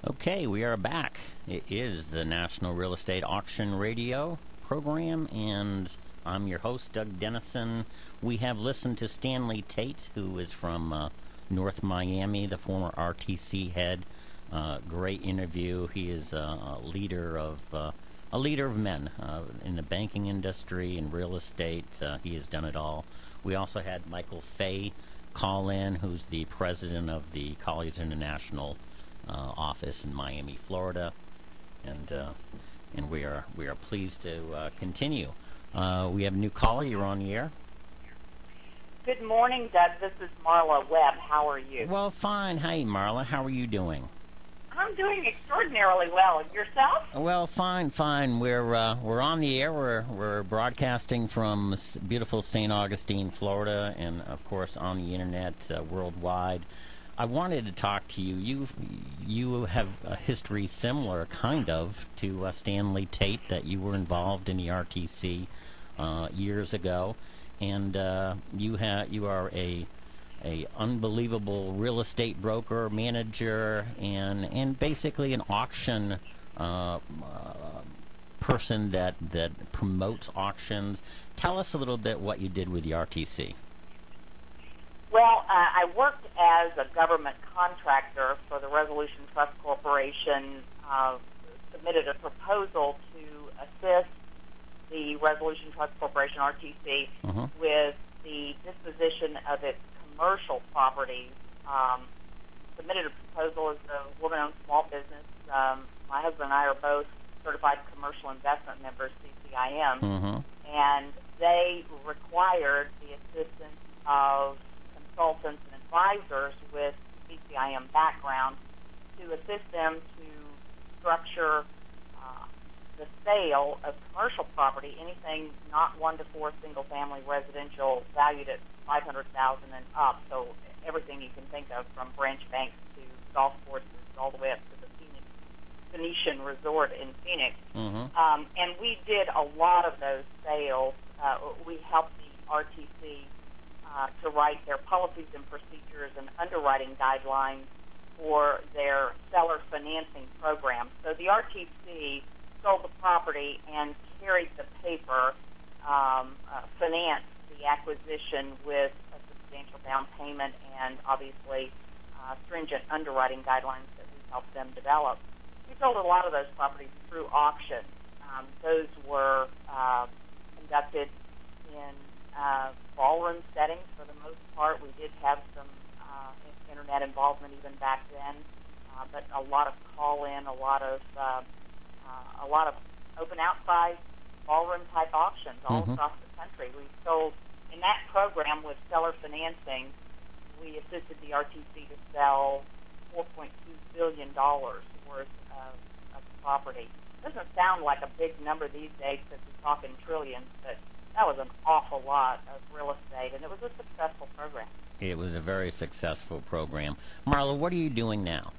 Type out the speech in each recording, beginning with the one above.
Okay, we are back. It is the National Real Estate Auction Radio program, and I'm your host, Doug Dennison. We have listened to Stanley Tate, who is from North Miami, the former RTC head. Great interview. He is a leader of men in the banking industry and real estate. He has done it all. We also had Michael Fay call in, who's the president of the Colliers International office in Miami, Florida, and we are pleased to continue. We have a new caller. You're on the air. Good morning, Doug. This is Marla Webb. How are you? Well, fine. Hey, Marla. How are you doing? I'm doing extraordinarily well. Yourself? Well, fine. We're on the air. We're broadcasting from beautiful St. Augustine, Florida, and of course on the internet worldwide. I wanted to talk to you. You have a history similar, kind of, to Stanley Tate, that you were involved in the RTC years ago, and you are a unbelievable real estate broker, manager, and basically an auction person that promotes auctions. Tell us a little bit what you did with the RTC. Well, I worked as a government contractor for the Resolution Trust Corporation, submitted a proposal to assist the Resolution Trust Corporation, RTC, with the disposition of its commercial properties. Submitted a proposal as a woman-owned small business. My husband and I are both certified commercial investment members, CCIM, and they required the assistance of consultants and advisors with CCIM background to assist them to structure the sale of commercial property, anything not 1 to 4 single-family residential valued at $500,000 and up. So everything you can think of, from branch banks to golf courses, all the way up to the Venetian Resort in Phoenix. And we did a lot of those sales. We helped the RTC to write their policies and procedures and underwriting guidelines for their seller financing program. So the RTC sold the property and carried the paper, financed the acquisition with a substantial down payment and obviously stringent underwriting guidelines that we helped them develop. We sold a lot of those properties through auction. Those were conducted in ballroom settings for the most part. We did have some internet involvement even back then, but a lot of call-in, a lot of open outside ballroom type auctions all across the country. We sold in that program with seller financing. We assisted the RTC to sell $4.2 billion worth of property. Doesn't sound like a big number these days because we're talking trillions, but that was an awful lot of real estate, and it was a successful program. It was a very successful program. Marla, what are you doing now?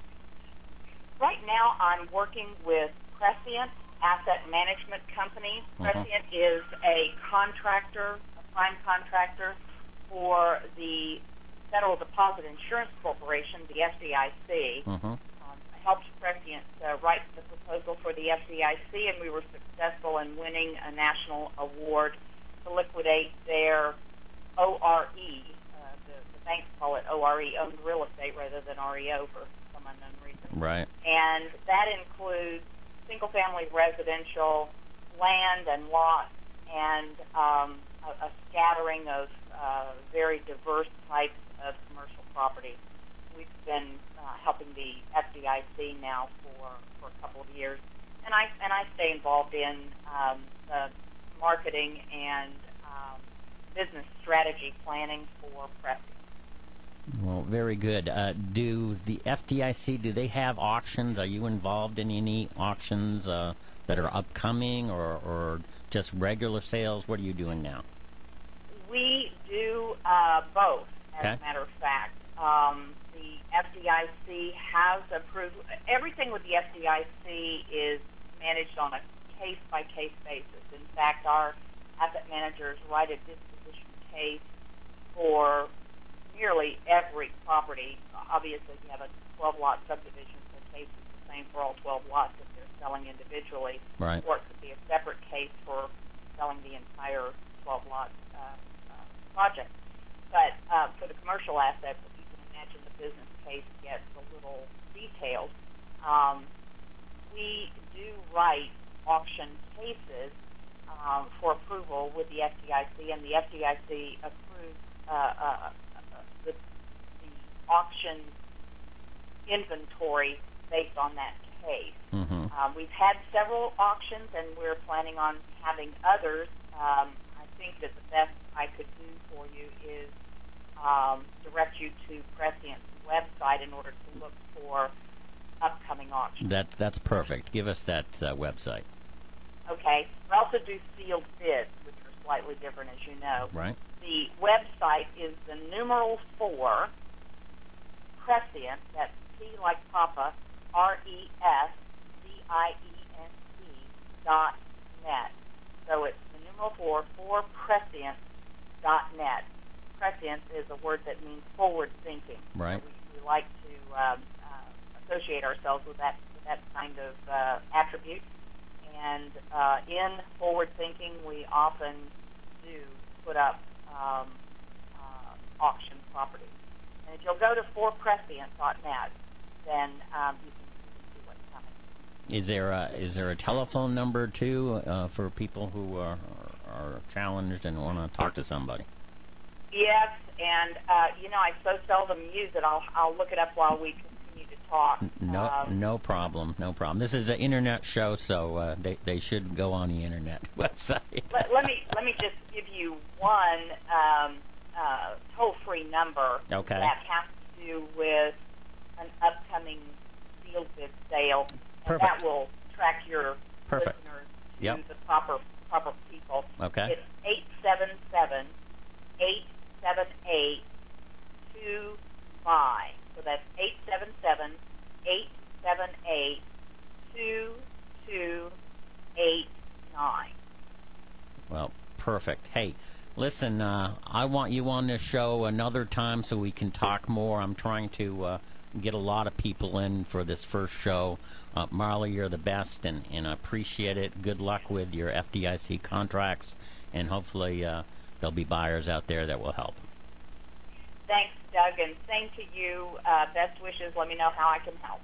Right now, I'm working with Prescient Asset Management Company. Prescient is a contractor, a prime contractor for the Federal Deposit Insurance Corporation, the FDIC. I helped Prescient write the proposal for the FDIC, and we were successful in winning a national award to liquidate their ORE. The banks call it ORE, owned real estate, rather than REO for some unknown reason. Right. And that includes single-family residential, land and lots, and a scattering of very diverse types of commercial property. We've been helping the FDIC now for a couple of years, and I stay involved in the marketing and business strategy planning for Prescient. Well, very good. Do the FDIC, do they have auctions? Are you involved in any auctions that are upcoming, or just regular sales? What are you doing now? We do both, as a matter of fact. The FDIC has approved. Everything with the FDIC is managed on a case-by-case basis. In fact, our asset managers write a disposition case for nearly every property. Obviously, if you have a 12-lot subdivision, the case is the same for all 12 lots if they're selling individually. Right. Or it could be a separate case for selling the entire 12-lot project. But for the commercial asset, you can imagine the business case gets a little detailed. We do write auction cases for approval with the FDIC, and the FDIC approves the auction inventory based on that case. Mm-hmm. We've had several auctions, and we're planning on having others. I think that the best I could do for you is direct you to Prescient's website in order to look for upcoming auctions. That's perfect. Give us that website. Okay. We also do sealed bids, which are slightly different, as you know. Right. The website is the numeral 4, Prescient, that's P like Papa, RESCIENT.net. So it's the numeral 4 Prescient.net. Prescient is a word that means forward thinking. Right. So we like to associate ourselves with that kind of attribute. And in forward thinking, we often do put up auction properties. And if you'll go to 4prescient.net, then you can see what's coming. Is there a telephone number too for people who are challenged and want to talk to somebody? Yes, and I so seldom use it. I'll look it up while we continue to talk. No problem. This is an internet show, so they should go on the internet website. let me just give you one toll-free number. Okay. That has to do with an upcoming sealed bid sale. Perfect. And that will track your Perfect. listeners to Yep. the proper people. Okay. It's 877-878-25. So that's 877-878-2289. Well, perfect. Hey, listen, I want you on this show another time so we can talk more. I'm trying to get a lot of people in for this first show. Marla, you're the best, and I appreciate it. Good luck with your FDIC contracts, and hopefully there'll be buyers out there that will help. Thanks, Doug, and same to you. Best wishes. Let me know how I can help.